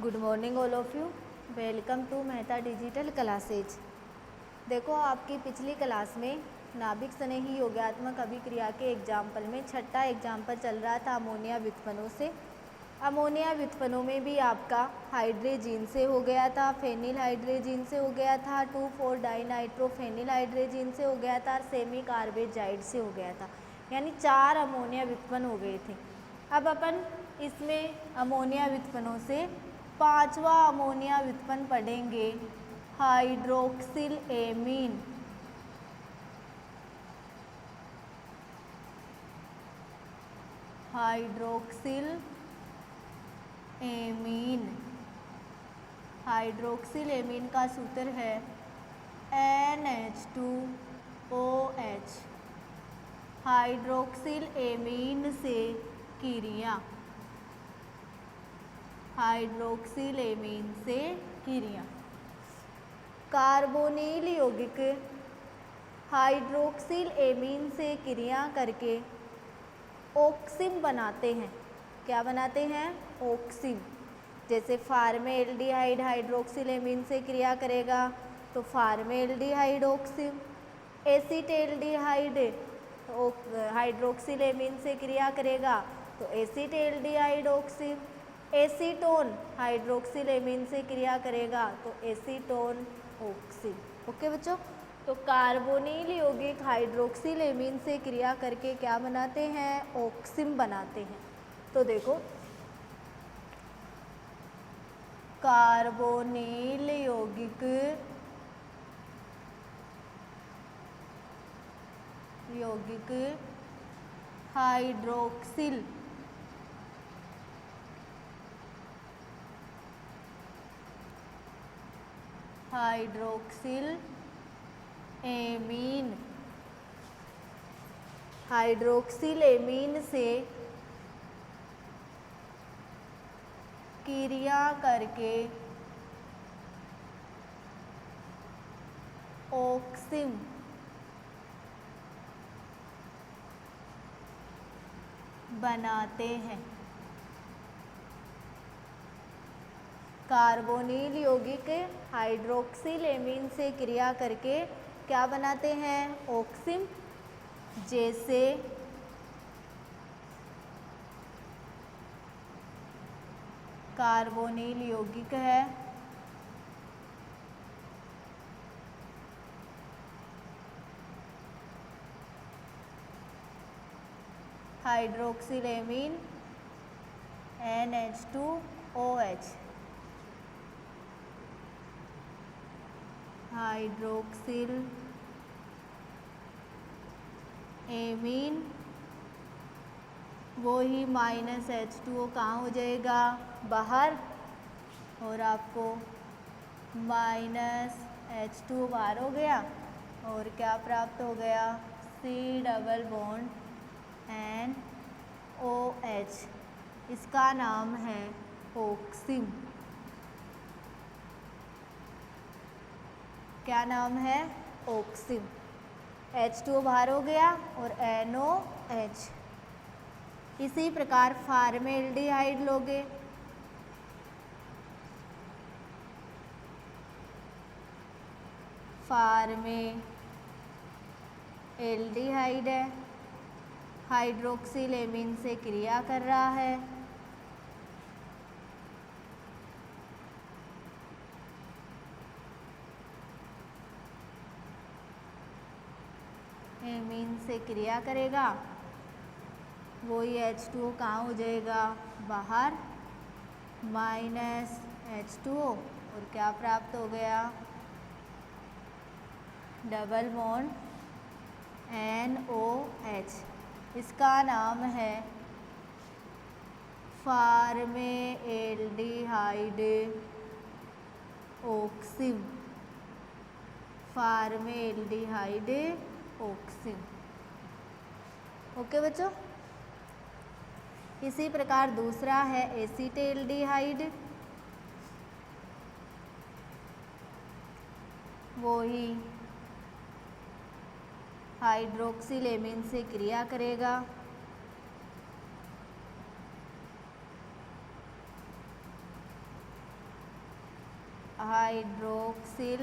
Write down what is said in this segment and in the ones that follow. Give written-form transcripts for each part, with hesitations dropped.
Good morning all of you. Welcome to Mehta digital classes. देखो, आपकी पिछली क्लास में नाभिक स्नेही योगात्मक अभिक्रिया के एग्जाम्पल में छठा एग्जाम्पल चल रहा था अमोनिया व्युत्पन्नों से। अमोनिया व्युत्पन्नों में भी आपका हाइड्रोजीन से हो गया था, फेनिल हाइड्रोजीन से हो गया था, 2,4-डाइनाइट्रोफेनिल हाइड्रोजीन से हो गया था, सेमी कार्बेजाइड से हो गया था। यानी 4 अमोनिया व्युत्पन्न हो गए थे। अब अपन इसमें अमोनिया व्युत्पन्नों से 5वां अमोनिया व्युत्पन्न पढ़ेंगे, hydroxyl amine. Hydroxyl amine. Hydroxyl amine का सूत्र है NH2OH। हाइड्रोक्सिल एमीन से क्रिया, हाइड्रोक्सिल एमीन से क्रिया। कार्बोनिल यौगिक हाइड्रोक्सिल एमीन से क्रिया करके ऑक्सिम बनाते हैं। क्या बनाते हैं? ऑक्सिम। जैसे फार्मेल्डिहाइड हाइड्रोक्सिल एमीन से क्रिया करेगा तो फार्मेल्डिहाइड ऑक्सिम। एसीटेल्डिहाइड हाइड्रोक्सिल एमीन से क्रिया करेगा तो एसीटेल्डिहाइड ऑक्सिम। एसीटोन हाइड्रोक्सिल एमीन से क्रिया करेगा तो एसीटोन ऑक्सिम। ओके बच्चों, तो कार्बोनिल यौगिक हाइड्रोक्सिल एमीन से क्रिया करके क्या बनाते हैं? ऑक्सिम बनाते हैं। तो देखो, कार्बोनिल यौगिक हाइड्रोक्सिल एमीन, हाइड्रोक्सिल एमीन से क्रिया करके ऑक्सिम बनाते हैं। कार्बोनिल यौगिक हाइड्रोक्सिल एमीन से क्रिया करके क्या बनाते हैं? ऑक्सिम। जैसे कार्बोनिल यौगिक है hydroxyl amine NH2OH। Hydroxyl amine वो ही -H2O कहाँ हो जाएगा? बाहर। और आपको -H2O बाहर हो गया और क्या प्राप्त हो गया? C double bond NOH। इसका नाम है ऑक्सिम। क्या नाम है? ऑक्सिम। H2O बाहर हो गया और NOH। इसी प्रकार फार्मेल्डिहाइड लोगे, फार्मेल्डिहाइड है, हाइड्रोक्सिल एमीन से क्रिया कर रहा है, एमीन से क्रिया करेगा, वही H2O कहाँ हो जाएगा? बाहर। -H2O और क्या प्राप्त हो गया? Double bond NOH। इसका नाम है फार्मेल्डिहाइड ऑक्सिम। फार्मेल्डिहाइड ऑक्सिम। ओके बच्चों, इसी प्रकार दूसरा है एसीटेल्डिहाइड। वो ही हाइड्रोक्सिल एमीन से क्रिया करेगा हाइड्रोक्सिल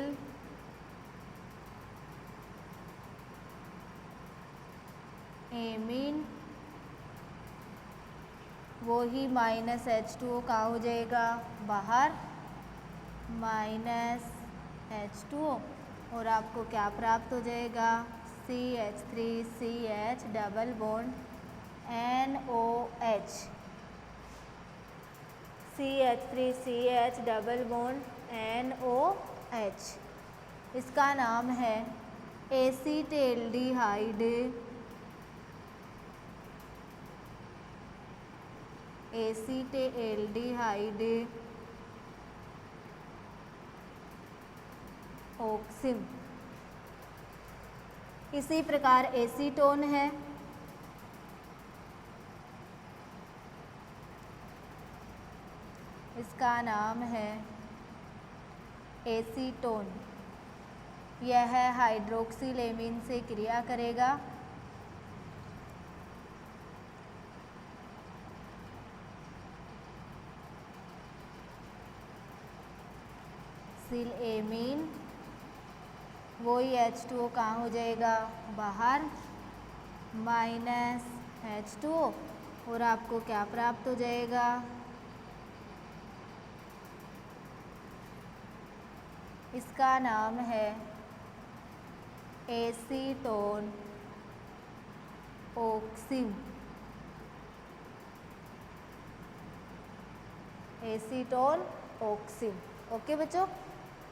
एमीन, वो ही माइनस H2O का हो जाएगा बाहर, माइनस H2O, और आपको क्या प्राप्त हो जाएगा CH3CH double bond NOH, CH3CH double bond NOH। इसका नाम है एसीटेल्डिहाइड, एसीटेल्डिहाइड ऑक्सिम। इसी प्रकार एसीटोन है, इसका नाम है एसीटोन। यह हाइड्रोक्सिल एमीन से क्रिया करेगा, सिल एमीन, वही H2O कहाँ हो जाएगा बाहर, माइनस H2O, और आपको क्या प्राप्त हो जाएगा इसका नाम है एसीटोन ऑक्सिम, एसीटोन ऑक्सिम। ओके बच्चों,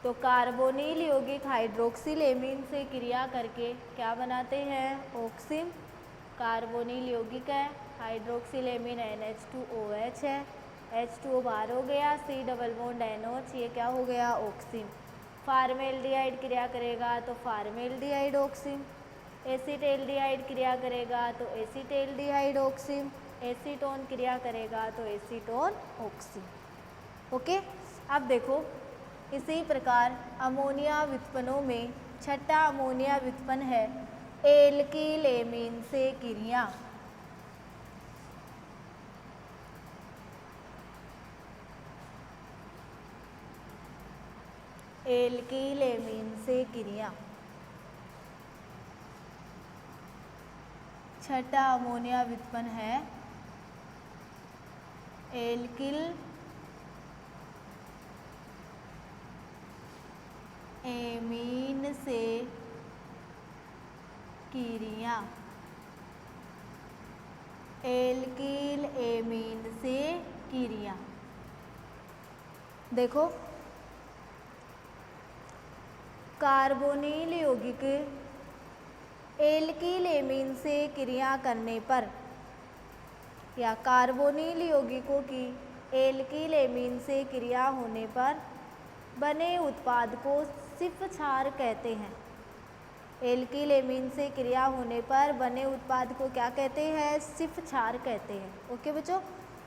तो कार्बोनिल यौगिक हाइड्रोक्सिल एमीन से क्रिया करके क्या बनाते हैं ऑक्सिम। कार्बोनिल यौगिक है, हाइड्रोक्सिल एमीन NH2OH है, H2O बाहर हो गया, C डबल बॉन्ड NOH, ये क्या हो गया ऑक्सिम। फार्मेल्डिहाइड क्रिया करेगा तो फार्मेल्डिहाइड ऑक्सिम, एसीटेल्डिहाइड क्रिया करेगा तो एसीटेल्डिहाइड ऑक्सिम, एसीटोन क्रिया करेगा तो एसीटोन ऑक्सिम। ओके, अब देखो इसी प्रकार अमोनिया व्युत्पन्नों में छठा अमोनिया व्युत्पन्न है एल्किल एमीन से क्रिया। एल्किल एमीन से क्रिया, छठा अमोनिया व्युत्पन्न है एल्किल एमीन से क्रिया, एल्किल एमीन से क्रिया। देखो कार्बोनिल यौगिक एल्किल एमीन से क्रिया करने पर, या कार्बोनिल यौगिकों की एल्किल एमीन से क्रिया होने पर बने उत्पाद को सिर्फ क्षार कहते हैं। एल्किल एमीन से क्रिया होने पर बने उत्पाद को क्या कहते हैं, सिर्फ क्षार कहते हैं। ओके बच्चों,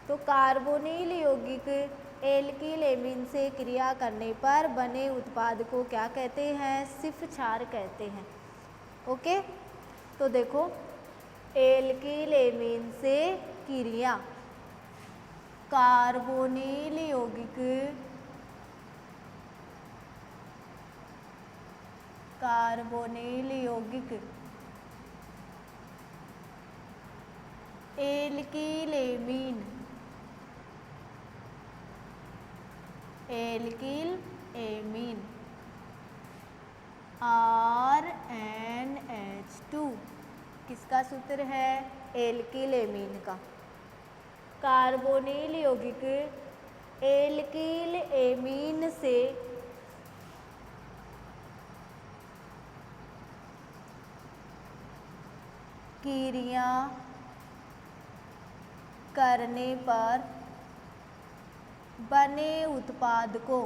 तो कार्बोनिल यौगिक एल्किल एमीन से क्रिया करने पर बने उत्पाद को क्या कहते हैं, सिर्फ क्षार कहते हैं। ओके, तो देखो एल्किल एमीन से क्रिया, कार्बोनिल यौगिक, कार्बोनिल यौगिक alkyl amine, alkyl amine RnH2 किसका सूत्र है, एल्किल एमीन का। कार्बोनिल यौगिक एल्किल एमीन से क्रिया करने पर बने उत्पाद को,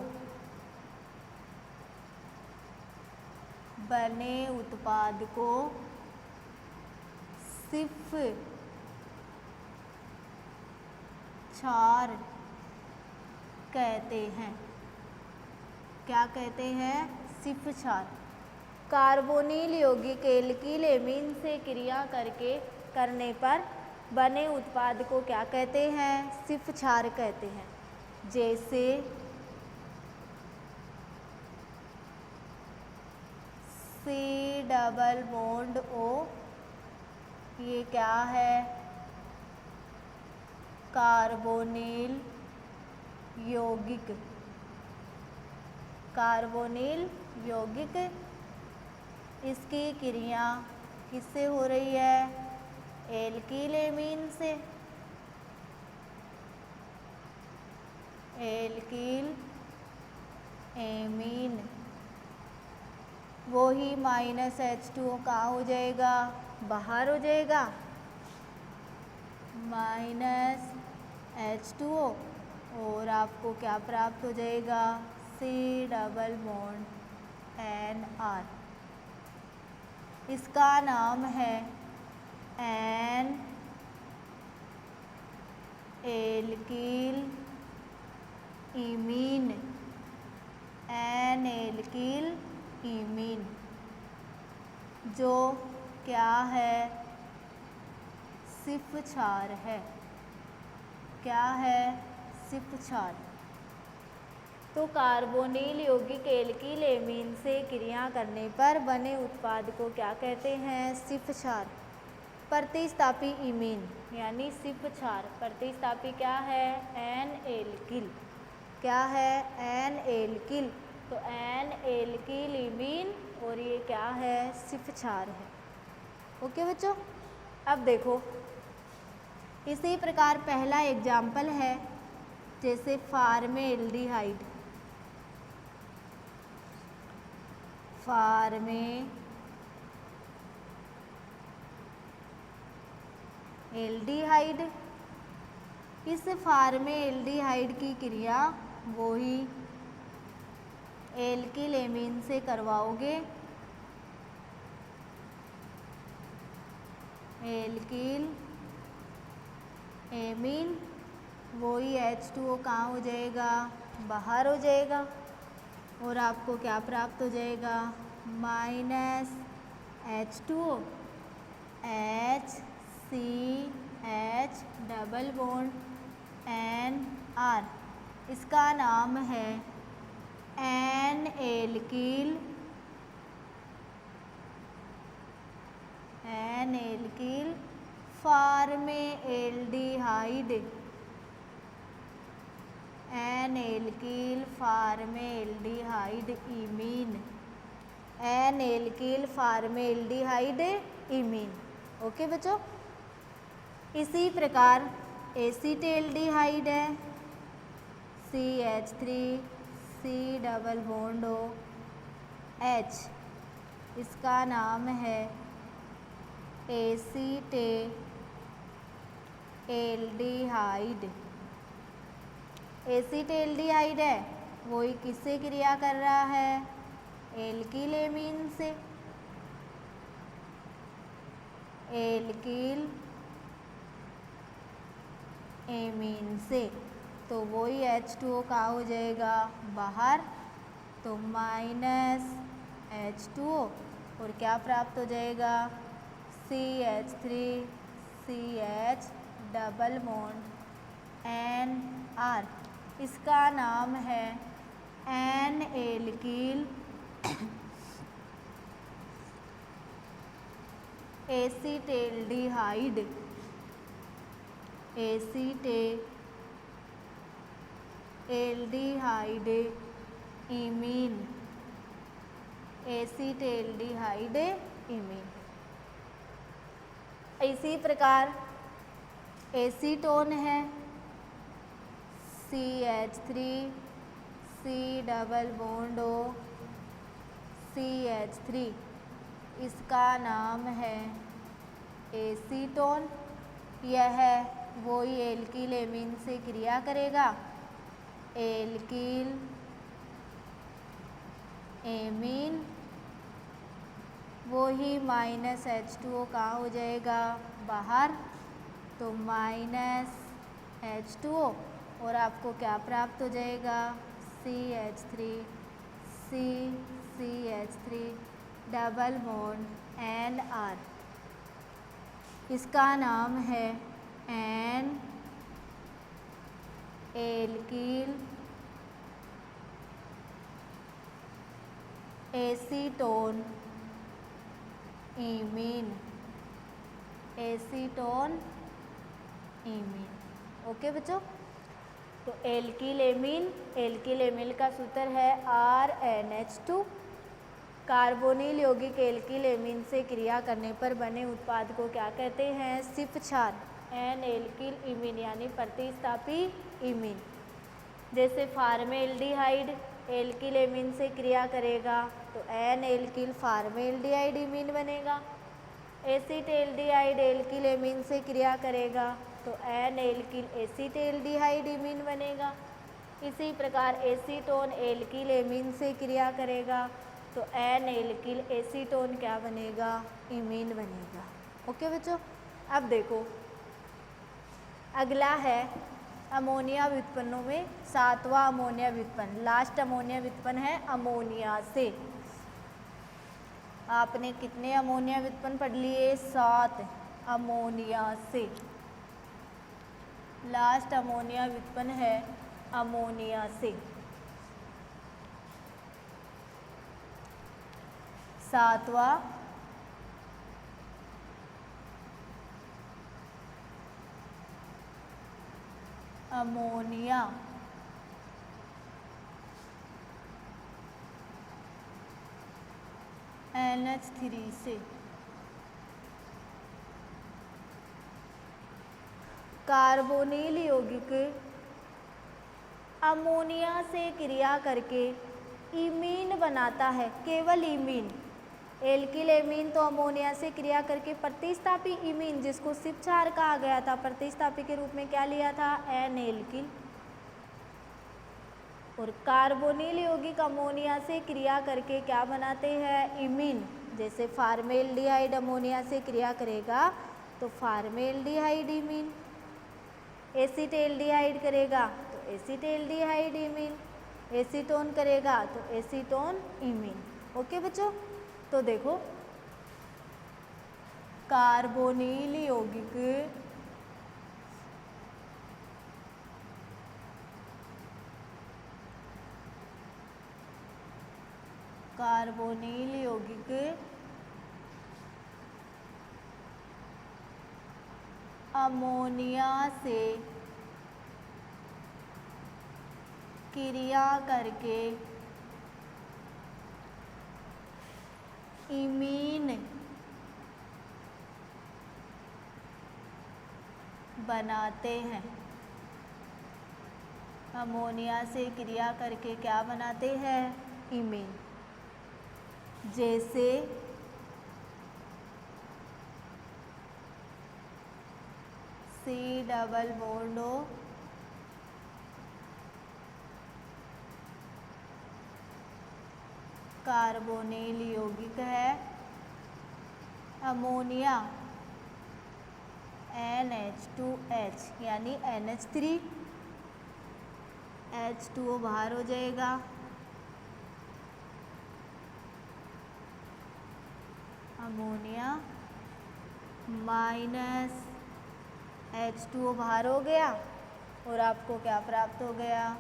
बने उत्पाद को सिर्फ क्षार कहते हैं। क्या कहते हैं, सिर्फ क्षार। कार्बोनिल यौगिक एल्किल एमीन से क्रिया करने पर बने उत्पाद को क्या कहते हैं, सिर्फ क्षार कहते हैं। जैसे सी डबल बॉन्ड ओ, ये क्या है, कार्बोनिल यौगिक, कार्बोनिल यौगिक। इसकी क्रिया किससे हो रही है, एल्किल एमीन से, एल्किल एमीन। वो ही -H2O कहाँ हो जाएगा, बाहर हो जाएगा, -H2O, और आपको क्या प्राप्त हो जाएगा, C डबल बॉन्ड NR। इसका नाम है N alkyl imine, N alkyl imine, जो क्या है, सिर्फ क्षार है, क्या है, सिर्फ क्षार। तो कार्बोनिल यौगिक एल्किल एमीन से क्रिया करने पर बने उत्पाद को क्या कहते हैं, सिर्फ क्षार। प्रतिस्थापी इमीन यानी सिर्फ क्षार, प्रतिस्थापी क्या है, एन एल्किल, क्या है, एन एल्किल। तो एन एल्किल इमीन, और ये क्या है, सिर्फ क्षार है। ओके बच्चों, अब देखो इसी प्रकार पहला एग्जाम्पल है, जैसे फार्मेल्डिहाइड, फार्मेल्डिहाइड। इस फार्मेल्डिहाइड की क्रिया वो ही एल्किल एमीन से करवाओगे, एल्किल एमीन, वही H2O कहाँ हो जाएगा, बाहर हो जाएगा, और आपको क्या प्राप्त हो जाएगा, -H2O, HCH double bond NR। इसका नाम है N alkyl formaldehyde, N alkyl formaldehyde imine, N alkyl formaldehyde imine. Okay बच्चों, इसी प्रकार एसीटेल्डिहाइड है, CH3 C double bond O H, इसका नाम है एसीटेल्डिहाइड, एसीटेल्डिहाइड है, वही किससे क्रिया कर रहा है, एल्किल एमीन से, एल्किल एमीन से। तो वही H2O का हो जाएगा बाहर, तो -H2O, और क्या प्राप्त हो जाएगा, CH3 CH double bond NR। इसका नाम है N alkyl acetaldehyde, acetaldehyde imine, acetaldehyde imine. इसी प्रकार एसीटोन है, CH3 C double bond O CH3, इसका नाम है एसीटोन। यह वही एल्किल एमीन से क्रिया करेगा, एल्किल एमीन, वो ही -H2O कहाँ हो जाएगा, बाहर, तो -H2O, और आपको क्या प्राप्त हो जाएगा, CH3 CH3 double bond NR। इसका नाम है N alkyl acetone imine, acetone imine. Okay बच्चों, तो एल्किल एमीन का सूत्र है RnH2। कार्बोनिल यौगिक एल्किल एमीन से क्रिया करने पर बने उत्पाद को क्या कहते हैं? सिर्फ क्षार, एन एल्किल इमीन यानी प्रतिस्थापी इमीन। जैसे फार्मेल्डिहाइड एल्किल एमीन से क्रिया करेगा तो एन एल्किल फार्मेल्डिहाइड इमीन बनेगा। एसीटेल्डिहाइड एल्किल एमीन से क्रिया करेगा तो एन एल्किल एसीटेल्डिहाइड इमीन बनेगा। इसी प्रकार एसीटोन एल्किल एमीन से क्रिया करेगा तो एन एल्किल एसीटोन क्या बनेगा? इमीन बनेगा। ओके बच्चों, अब देखो अगला है अमोनिया व्युत्पन्नों में 7वां अमोनिया व्युत्पन्न, लास्ट अमोनिया व्युत्पन्न है अमोनिया से। आपने कितने अमोनिया व्युत्पन्न पढ़ लिए? 7 अमोनिया से। लास्ट अमोनिया व्युत्पन्न है अमोनिया से। 7वां अमोनिया NH3 से। कार्बोनिल यौगिक अमोनिया से क्रिया करके इमीन बनाता है, केवल इमीन। एल्किल एमीन तो अमोनिया से क्रिया करके प्रतिस्थापी इमीन, जिसको सिर्फ क्षार कहा गया था, प्रतिस्थापी के रूप में क्या लिया था? N alkyl. और कार्बोनिल यौगिक अमोनिया से क्रिया करके क्या बनाते हैं? इमीन। जैसे फार्मेल्डिहाइड अमोनिया से क्रिया करेगा तो फार्मेल्डिहाइड इमीन। एसीटेल्डिहाइड करेगा तो एसीटेल्डिहाइड इमीन। एसीटोन करेगा तो एसीटोन इमीन। ओके बच्चों, तो देखो कार्बोनिल यौगिक अमोनिया से क्रिया करके इमीन बनाते हैं। अमोनिया से क्रिया करके क्या बनाते हैं? इमीन। जैसे C double bond O carbonyl यौगिक है, अमोनिया NH2H यानी NH3, H2O बाहर हो जाएगा, अमोनिया माइनस H2O बाहर हो गया और आपको क्या प्राप्त हो गया?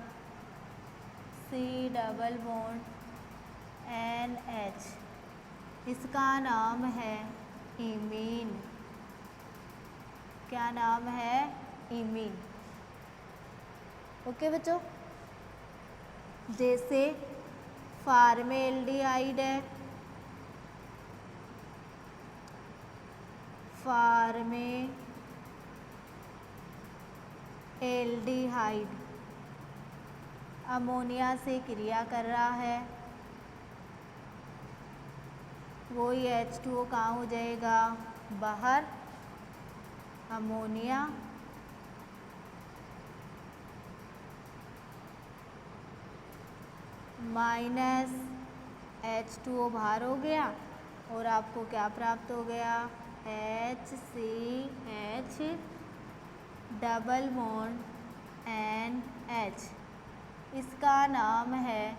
C double bond NH। इसका नाम है इमीन। क्या नाम है? इमीन। ओके बच्चों, जैसे फार्मेल्डिहाइड है, फार्मेल्डिहाइड अमोनिया से क्रिया कर रहा है, वो ही H2O कहाँ हो जाएगा? बाहर, अमोनिया माइनस H2O बाहर हो गया और आपको क्या प्राप्त हो गया? HCH double bond NH। इसका नाम है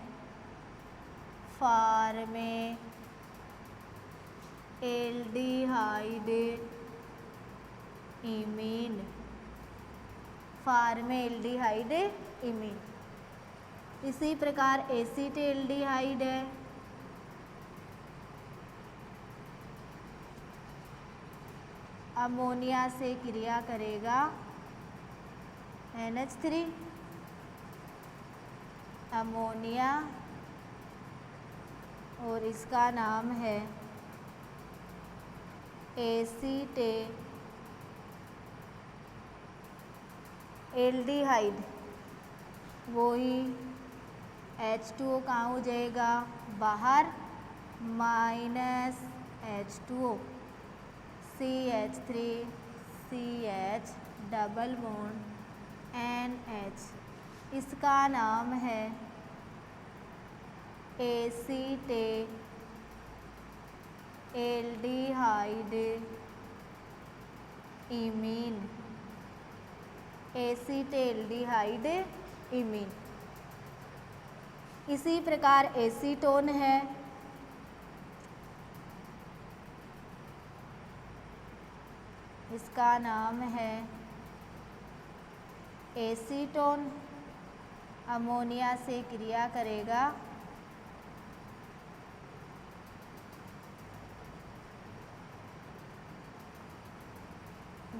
फार्मेल्डिहाइड इमीन। Formaldehyde imine. इसी प्रकार एसीटेल्डिहाइड है, अमोनिया से क्रिया करेगा NH3, अमोनिया, और इसका नाम है एल्डिहाइड। वही H2O कहाँ हो जाएगा, बाहर, -H2O, CH3 CH double bond NH, इसका नाम है एसिटेल्डिहाइड इमीन, एसिटेल्डिहाइड इमीन। इसी प्रकार एसीटोन है, इसका नाम है एसीटोन, अमोनिया से क्रिया करेगा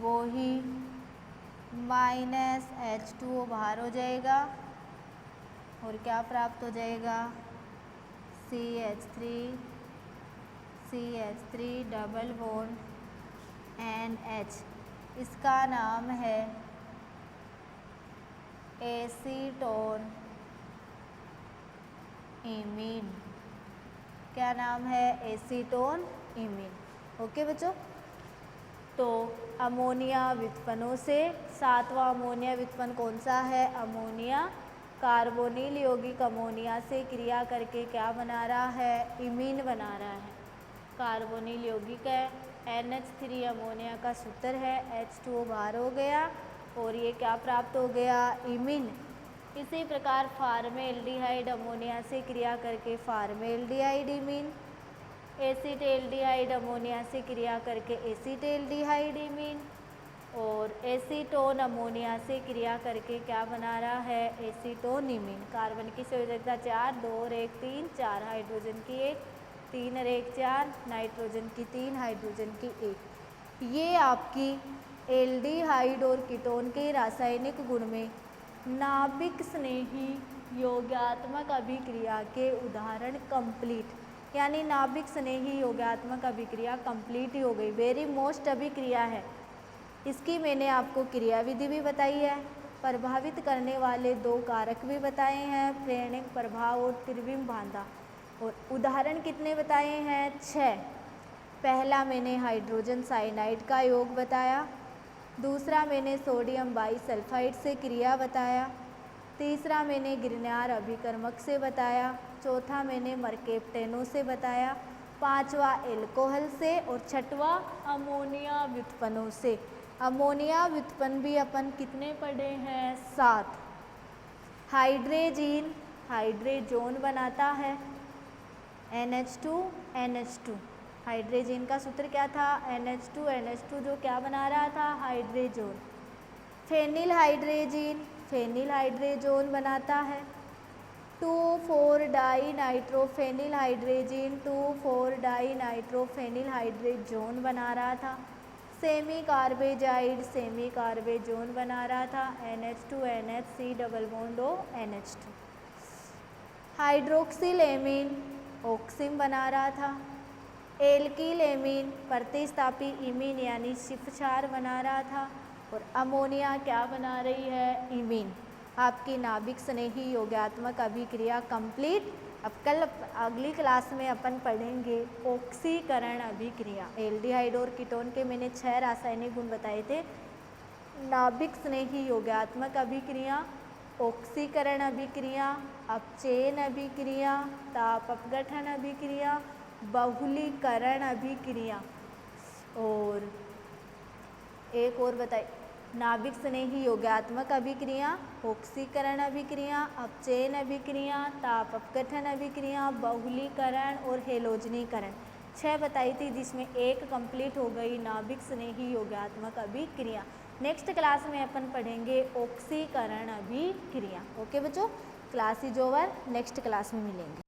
वो ही -H2O बाहर हो जाएगा और क्या प्राप्त हो जाएगा, CH3 डबल बॉन्ड NH, इसका नाम है एसीटोन इमीन। क्या नाम है, एसीटोन इमीन। ओके बच्चों, तो अमोनिया व्युत्पन्नों से 7वां अमोनिया व्युत्पन्न कौन सा है, अमोनिया। कार्बोनिल यौगिक अमोनिया से क्रिया करके क्या बना रहा है, इमीन बना रहा है। कार्बोनिल यौगिक है, NH3 अमोनिया का सूत्र है, H2O बाहर हो गया और ये क्या प्राप्त हो गया, इमीन। इसी प्रकार फार्मेल्डिहाइड अमोनिया से क्रिया करके फार्मेल्डिहाइड इमीन, एसिटेल्डिहाइड अमोनिया से क्रिया करके एसिटेल्डिहाइड इमीन, और एसीटोन अमोनिया से क्रिया करके क्या बना रहा है, एसीटोन इमीन। कार्बन की संयोजकता 4, 2 और 1 3, 4 हाइड्रोजन की 1, 3 और 1 4, नाइट्रोजन की 3, हाइड्रोजन की 1। ये आपकी एल्डिहाइड और कीटोन के रासायनिक गुण में नाभिक स्नेही योगात्मक अभिक्रिया के उदाहरण कंप्लीट, यानी नाभिक स्नेही योगात्मक अभिक्रिया कंप्लीट ही हो गई। वेरी मोस्ट अभिक्रिया है। इसकी मैंने आपको क्रियाविधि भी बताई है, प्रभावित करने वाले 2 कारक भी बताए हैं, प्रेरणिक प्रभाव और त्रिविम बाधा, और उदाहरण कितने बताए हैं, 6। पहला मैंने हाइड्रोजन साइनाइड का योग बताया, दूसरा मैंने सोडियम बाईसल्फाइड से क्रिया बताया, तीसरा मैंने गिरनार अभिकर्मक से बताया, चौथा मैंने मरकेप्टेनों से बताया, 5वां एल्कोहल से, और 6वां अमोनिया व्युत्पन्नों से। अमोनिया व्युत्पन्न भी अपन कितने पढ़े हैं, 7। हाइड्रेजीन हाइड्रेजोन बनाता है, NH2 हाइड्रेजीन का सूत्र क्या था, NH2 जो क्या बना रहा था, हाइड्रेजोन। फेनिल हाइड्रेजोन बनाता है, 2,4-डाई नाइट्रोफेनिल हाइड्रेजीन 2,4-डाई नाइट्रोफेनिल हाइड्रेजोन बना रहा था। सेमी कार्बेजोन बना रहा था, NH2NH double bond O NH2। Hydroxyl amine oxime बना रहा था। एल्किल एमीन प्रतिस्थापी इमीन यानी शिफ्क्षार बना रहा था, और अमोनिया क्या बना रही है, इमीन। आपकी नाभिक स्नेही योगात्मक अभिक्रिया कंप्लीट। अब कल अगली क्लास में अपन पढ़ेंगे ऑक्सीकरण अभिक्रिया। एल्डिहाइड और कीटोन के मैंने 6 रासायनिक गुण बताए थे। नाभिक स्नेही योगात्मक अभिक्रिया, ऑक्सीकरण अभिक्रिया, अपचयन अभिक्रिया, ताप अपघटन अभिक्रिया, बहुलीकरण अभिक्रिया, और एक और बताइए, नाभिक स्नेही योगात्मक अभिक्रिया, ऑक्सीकरण अभिक्रिया, अपचयन अभिक्रिया, ताप अपघटन अभिक्रिया, बहुलीकरण और हेलोजनीकरण। 6 बताई थी, जिसमें एक कंप्लीट हो गई, नाभिक स्नेही योगात्मक अभिक्रिया। नेक्स्ट क्लास में अपन पढ़ेंगे ऑक्सीकरण अभिक्रिया। ओके बच्चों, class is over, next class में मिलेंगे।